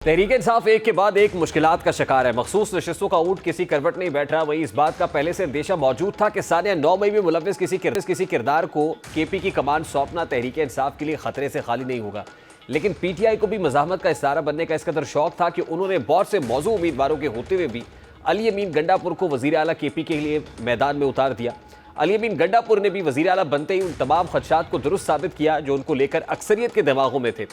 تحریک انصاف ایک کے بعد ایک مشکلات کا شکار ہے. مخصوص نشستوں کا اونٹ کسی کروٹ نہیں بیٹھ رہا. وہی اس بات کا پہلے سے اندیشہ موجود تھا کہ ثانیہ 9 مئی میں ملوث کسی کردار کو کے پی کی کمان سونپنا تحریک انصاف کے لیے خطرے سے خالی نہیں ہوگا. لیکن پی ٹی آئی کو بھی مزاحمت کا استعارہ بننے کا اس قدر شوق تھا کہ انہوں نے بہت سے موضوع امیدواروں کے ہوتے ہوئے بھی علی امین گنڈا پور کو وزیر اعلیٰ کے پی کے لیے میدان میں اتار دیا. علی امین گنڈا پور نے بھی وزیر اعلیٰ بنتے ہی ان تمام خدشات کو درست ثابت کیا جو ان کو لے کر اکثریت کے دماغوں میں تھے.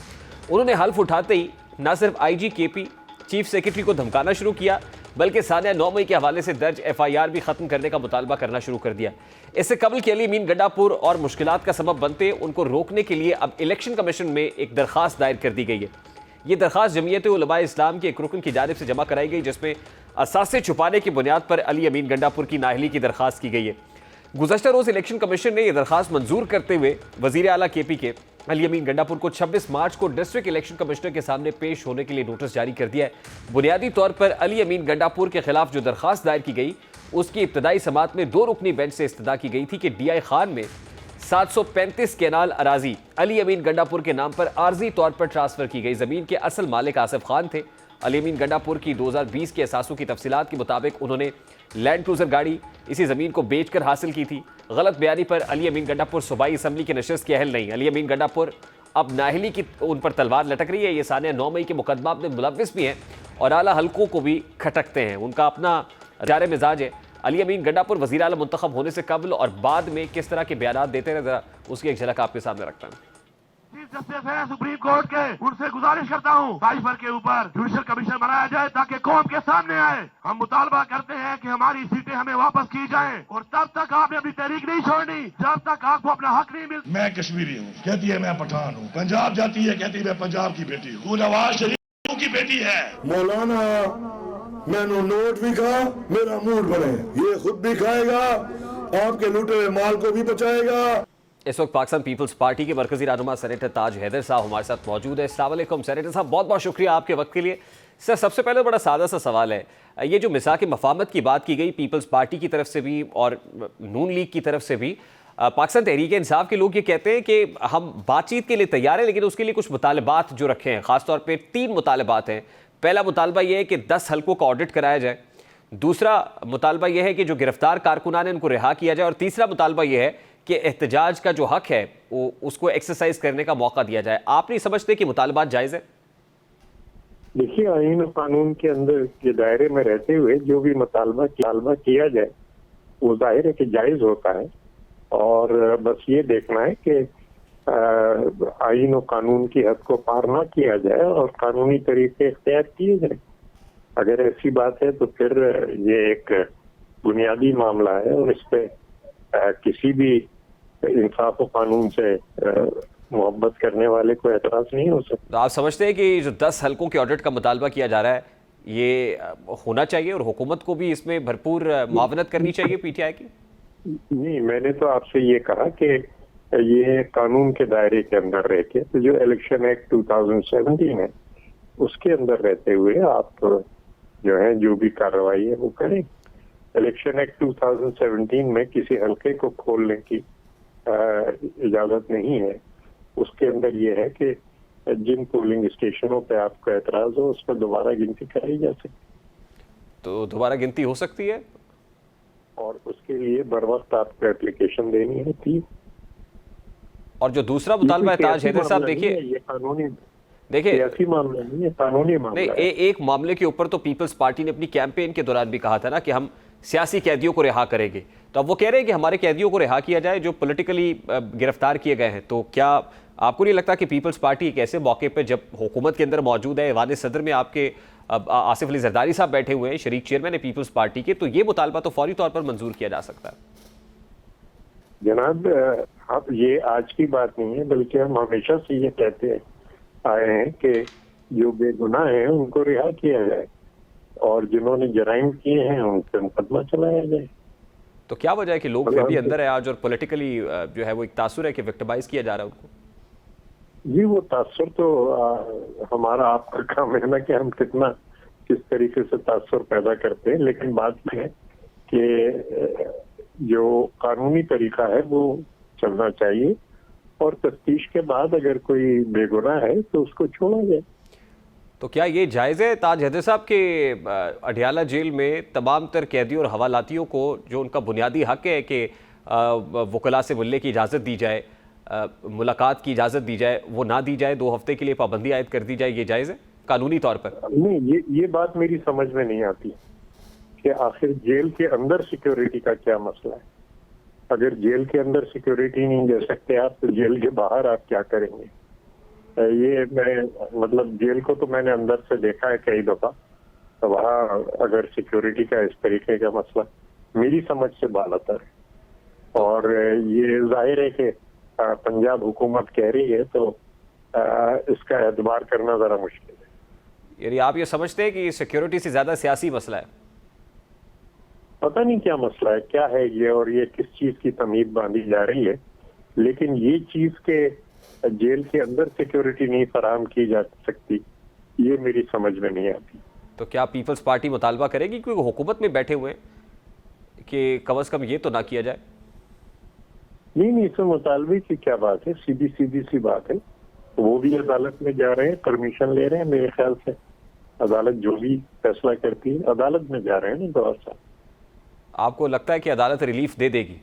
انہوں نے حلف اٹھاتے ہی نہ صرف آئی جی کے پی چیف سیکرٹری کو دھمکانا شروع کیا بلکہ ثانیہ 9 مئی کے حوالے سے درج ایف آئی آر بھی ختم کرنے کا مطالبہ کرنا شروع کر دیا. اس سے قبل کہ علی امین گنڈا پور اور مشکلات کا سبب بنتے ان کو روکنے کے لیے اب الیکشن کمیشن میں ایک درخواست دائر کر دی گئی ہے. یہ درخواست جمعیت علماء اسلام کے ایک رکن کی جانب سے جمع کرائی گئی جس میں اثاثے چھپانے کی بنیاد پر علی امین گنڈا پور کی نااہلی کی درخواست کی گئی ہے. گزشتہ روز الیکشن کمیشن نے یہ درخواست منظور کرتے ہوئے وزیر اعلیٰ کے پی کے علی امین گنڈا پور کو 26 مارچ کو ڈسٹرکٹ الیکشن کمشنر کے سامنے پیش ہونے کے لیے نوٹس جاری کر دیا ہے. بنیادی طور پر علی امین گنڈا پور کے خلاف جو درخواست دائر کی گئی اس کی ابتدائی سماعت میں 2 رکنی بینچ سے استدعا کی گئی تھی کہ ڈی آئی خان میں 735 کینال اراضی علی امین گنڈا پور کے نام پر عارضی طور پر ٹرانسفر کی گئی. زمین کے اصل مالک آصف خان تھے. علی امین گنڈا پور کی 2020 کے اثاثوں کی تفصیلات کے مطابق انہوں نے لینڈ کروزر گاڑی اسی زمین کو بیچ کر حاصل کی تھی. غلط بیانی پر علی امین گنڈا پور صوبائی اسمبلی کے نشست کے اہل نہیں. علی امین گنڈا پور اب نااہلی کی ان پر تلوار لٹک رہی ہے. یہ ثانیہ 9 مئی کے مقدمات میں ملوث بھی ہیں اور اعلیٰ حلقوں کو بھی کھٹکتے ہیں. ان کا اپنا جار مزاج ہے. علی امین گنڈا پور وزیر اعلیٰ منتخب ہونے سے قبل اور بعد میں کس طرح کے بیانات دیتے رہے ذرا اس کی ایک جھلک آپ کے سامنے رکھتا ہوں. جسٹس ہے سپریم کورٹ کے ان سے گزارش کرتا ہوں سائفر کے اوپر جوڈیشل کمیشن بنایا جائے تاکہ قوم کے سامنے آئے. ہم مطالبہ کرتے ہیں کہ ہماری سیٹیں ہمیں واپس کی جائیں اور تب تک آپ نے اپنی تحریک نہیں چھوڑنی جب تک آپ کو اپنا حق نہیں ملتا. میں کشمیری ہوں کہتی ہے میں پٹھان ہوں. پنجاب جاتی ہے کہتی ہے میں پنجاب کی بیٹی ہوں. نواز شریف کی بیٹی ہے. مولانا میں نے نوٹ بھی کھا میرا موڈ بنے. یہ خود بھی کھائے گا آپ کے لوٹے ہوئے مال کو بھی بچائے گا. اس وقت پاکستان پیپلز پارٹی کے مرکزی رہنما سینیٹر تاج حیدر صاحب ہمارے ساتھ موجود ہے. السلام علیکم سینیٹر صاحب, بہت بہت شکریہ آپ کے وقت کے لیے. سر سب سے پہلے بڑا سادہ سا سوال ہے, یہ جو مساق مفاہمت کی بات کی گئی پیپلز پارٹی کی طرف سے بھی اور نون لیگ کی طرف سے بھی, پاکستان تحریک انصاف کے لوگ یہ کہتے ہیں کہ ہم بات چیت کے لیے تیار ہیں لیکن اس کے لیے کچھ مطالبات جو رکھے ہیں, خاص طور پہ 3 مطالبات ہیں. پہلا مطالبہ یہ ہے کہ 10 حلقوں کا آڈٹ کرایا جائے. دوسرا مطالبہ یہ ہے کہ جو گرفتار کارکنان ہیں ان کو رہا کیا جائے. اور تیسرا مطالبہ یہ ہے کہ احتجاج کا جو حق ہے وہ اس کو ایکسرسائز کرنے کا موقع دیا جائے. آپ نہیں سمجھتے کہ مطالبات جائز ہیں؟ دیکھیے آئین و قانون کے اندر کے دائرے میں رہتے ہوئے جو بھی مطالبہ کیا جائے وہ ظاہر ہے کہ جائز ہوتا ہے, اور بس یہ دیکھنا ہے کہ آئین و قانون کی حد کو پار نہ کیا جائے اور قانونی طریقے اختیار کیے جائیں. اگر ایسی بات ہے تو پھر یہ ایک بنیادی معاملہ ہے اور اس پہ کسی بھی انصاف و قانون سے محبت کرنے والے کو اعتراض نہیں ہو سکتا. تو آپ سمجھتے ہیں کہ جو 10 حلقوں کے آڈٹ کا مطالبہ کیا جا رہا ہے یہ ہونا چاہیے اور حکومت کو بھی اس میں بھرپور معاونت کرنی چاہیے پی ٹی آئی کی؟ نہیں, میں نے تو آپ سے یہ کہا کہ یہ قانون کے دائرے کے اندر رہ کے تو جو الیکشن ایکٹ 2017 ہے اس کے اندر رہتے ہوئے آپ جو ہے جو بھی کارروائی ہے وہ کریں. الیکشن ایکٹ 2017 میں کسی حلقے کو کھولنے کی اجازت نہیں ہے. اس کے اندر یہ ہے کہ جن پولنگ اسٹیشنوں پہ آپ کو اعتراض ہو اس پر دوبارہ گنتی کرائی جا سکتی. تو دوبارہ گنتی ہو سکتی ہے اور اس کے لیے بر وقت آپ کو اپلیکیشن دینی ہوتی ہے. اور جو دوسرا مطالبہ ہے تاج حیدر صاحب, دیکھیے یہ قانونی سیاسی معاملہ نہیں ہے, قانونی معاملہ ہے. ایک معاملے کے اوپر تو پیپلز پارٹی نے اپنی کیمپین کے دوران بھی کہا تھا نا کہ ہم سیاسی قیدیوں کو رہا کریں گے. تو اب وہ کہہ رہے ہیں کہ ہمارے قیدیوں کو رہا کیا جائے جو پولیٹیکلی گرفتار کیے گئے ہیں. تو کیا آپ کو نہیں لگتا کہ پیپلز پارٹی ایک ایسے موقع پہ جب حکومت کے اندر موجود ہے, ایوان صدر میں آپ کے آصف علی زرداری صاحب بیٹھے ہوئے ہیں, شریک چیئرمین ہے پیپلز پارٹی کے, تو یہ مطالبہ تو فوری طور پر منظور کیا جا سکتا ہے؟ جناب اب یہ آج کی بات نہیں ہے بلکہ ہم ہمیشہ سے یہ کہتے آئے ہیں کہ جو بے گناہ ہیں ان کو رہا کیا جائے اور جنہوں نے جرائم کیے ہیں ان پہ مقدمہ چلایا جائے. تو کیا وجہ ہے کہ لوگ پھر بھی اندر ہے آج اور پولیٹیکلی جو ہے وہ ایک تاثر ہے کہ وکٹمائز کیا جا رہا ہے ان کو؟ جی وہ تاثر تو ہمارا آپ کا کام ہے نا کہ ہم کس طریقے سے تاثر پیدا کرتے ہیں, لیکن بات یہ ہے کہ جو قانونی طریقہ ہے وہ چلنا چاہیے اور تفتیش کے بعد اگر کوئی بے گناہ ہے تو اس کو چھوڑا جائے. تو کیا یہ جائز ہے تاج حیدر صاحب کے اڈیالہ جیل میں تمام تر قیدیوں اور حوالاتیوں کو جو ان کا بنیادی حق ہے کہ وکلاء سے ملنے کی اجازت دی جائے، ملاقات کی اجازت دی جائے، وہ نہ دی جائے، 2 ہفتے کے لیے پابندی عائد کر دی جائے، یہ جائز ہے قانونی طور پر؟ نہیں، یہ بات میری سمجھ میں نہیں آتی کہ آخر جیل کے اندر سیکیورٹی کا کیا مسئلہ ہے؟ اگر جیل کے اندر سیکیورٹی نہیں دے سکتے آپ تو جیل کے باہر آپ کیا کریں گے؟ یہ میں مطلب جیل کو تو میں نے اندر سے دیکھا ہے کئی دفعہ، تو وہاں اگر سیکیورٹی کا اس طریقے کا مسئلہ میری سمجھ سے بالاتر ہے، اور یہ ظاہر ہے کہ پنجاب حکومت کہہ رہی ہے تو اس کا اعتبار کرنا ذرا مشکل ہے۔ یعنی آپ یہ سمجھتے ہیں کہ سیکیورٹی سے زیادہ سیاسی مسئلہ ہے؟ پتہ نہیں کیا مسئلہ ہے، کیا ہے یہ، اور یہ کس چیز کی تمید باندھی جا رہی ہے، لیکن یہ چیز کہ جیل کے اندر سیکیورٹی نہیں فراہم کی جا سکتی، یہ میری سمجھ میں نہیں آتی۔ تو کیا پیپلز پارٹی مطالبہ کرے گی، کیونکہ حکومت میں بیٹھے ہوئے ہیں، کہ کم از کم یہ تو نہ کیا جائے؟ نہیں، اس میں مطالبے کی کیا بات ہے، سیدھی سی بات ہے۔ وہ بھی عدالت میں جا رہے ہیں، پرمیشن لے رہے ہیں، میرے خیال سے عدالت جو بھی فیصلہ کرتی ہے عدالت میں جا رہے ہیں نا دور صاحب۔ آپ کو لگتا ہے کہ عدالت ریلیف دے دے گی؟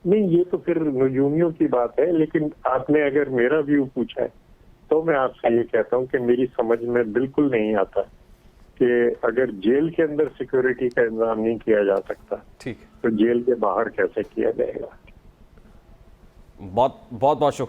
نہیں، یہ تو پھر نجومیوں کی بات ہے، لیکن آپ نے اگر میرا ویو پوچھا ہے تو میں آپ سے یہ کہتا ہوں کہ میری سمجھ میں بالکل نہیں آتا کہ اگر جیل کے اندر سیکیورٹی کا انتظام نہیں کیا جا سکتا ٹھیک، تو جیل کے باہر کیسے کیا جائے گا۔ بہت بہت شکریہ۔